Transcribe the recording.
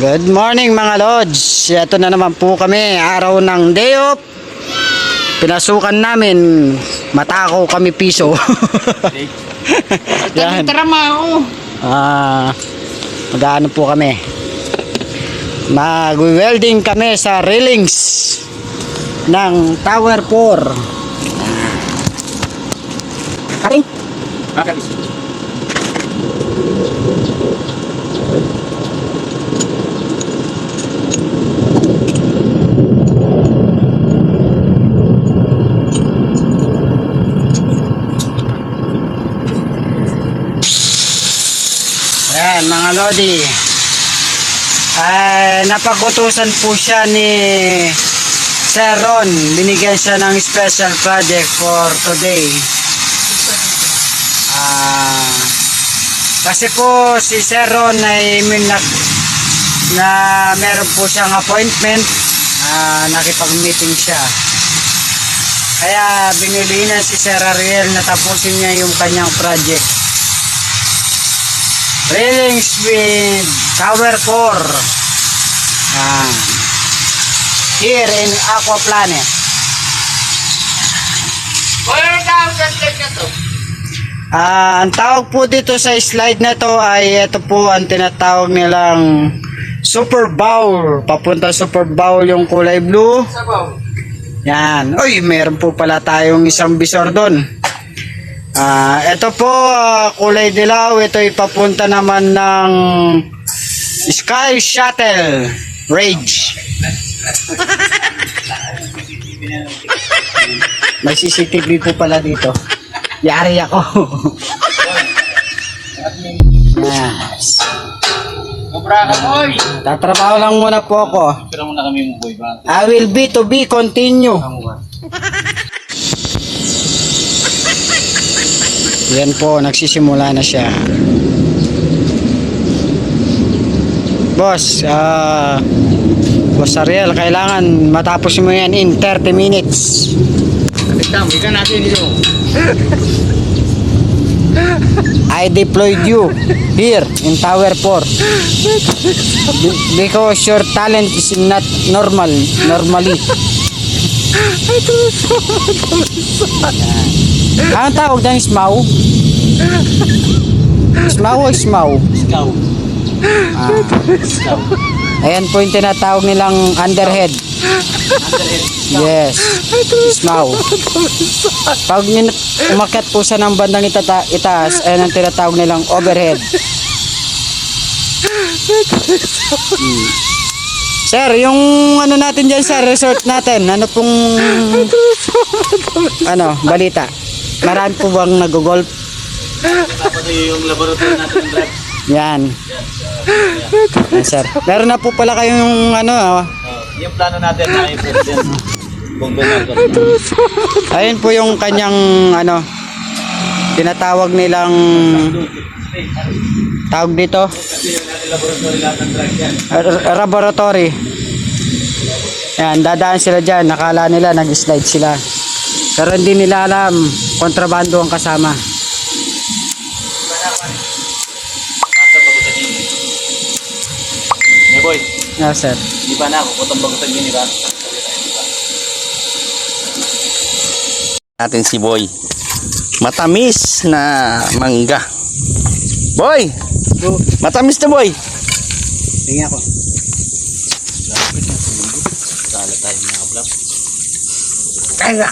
Good morning mga Lods. Ito na naman po kami, araw ng day off. Pinasukan namin, matakaw kami piso. Yan. Mag-ano po kami, mag-welding kami sa railings ng Tower 4. Karing? Ayan mga Lodi, napagutusan po siya ni Sir Ron. Binigyan siya ng special project for today. Kasi po si Sir Ron ay meron po siyang appointment, nakipag-meeting siya. Kaya binili na si Sir Ariel na tapusin niya yung kanyang project. Railings with Tower 4 here in Aqua Planet. Ang tawag po dito sa slide na to ay ito po ang tinatawag nilang Super Bowl. Papunta Super Bowl yung kulay blue. Yan. Uy, meron po pala tayong isang bisor doon. Ito po kulay dilaw. Ito ipapunta naman ng Sky Shuttle Rage. May CCTV po pala dito. Yari ako. Yes. Tatrabaho lang muna po ako. I will be to be continue. Yan po, nagsisimula na siya. Boss, Boss Ariel, kailangan matapos mo yan in 30 minutes. Ikan natin dito. I deployed you here in Tower 4 because your talent is not normally. Ang tawag dyan, smaw? Smaw o smaw? Scow. Ayan po yung tinatawag nilang underhead. Yes, smaw. Pag umakyat po sa ng bandang itaas, ayan ang tinatawag nilang overhead. Sir, yung ano natin dyan sir, resort natin, ano pong balita? Marami po bang nag-golf? Tapos yung laboratory natin ng drugs. Yan. Yan sir. Meron na po pala kayong Yung plano natin na yung President Bongbong Marcos. ayun po yung kanyang tinatawag nilang tawag dito Laboratory natin ng drugs yan. laboratory. Yan, dadaan sila dyan. Nakala nila nag-slide sila, pero hindi nila alam kontrabando ang kasama. Hey boy, Yes sir. di ba na ako kutang bagutan yun, di ba? Natin si Boy. Matamis na mangga. Boy! Matamis na boy! Tingnan ko. Sala tayo mga vlog. Kaya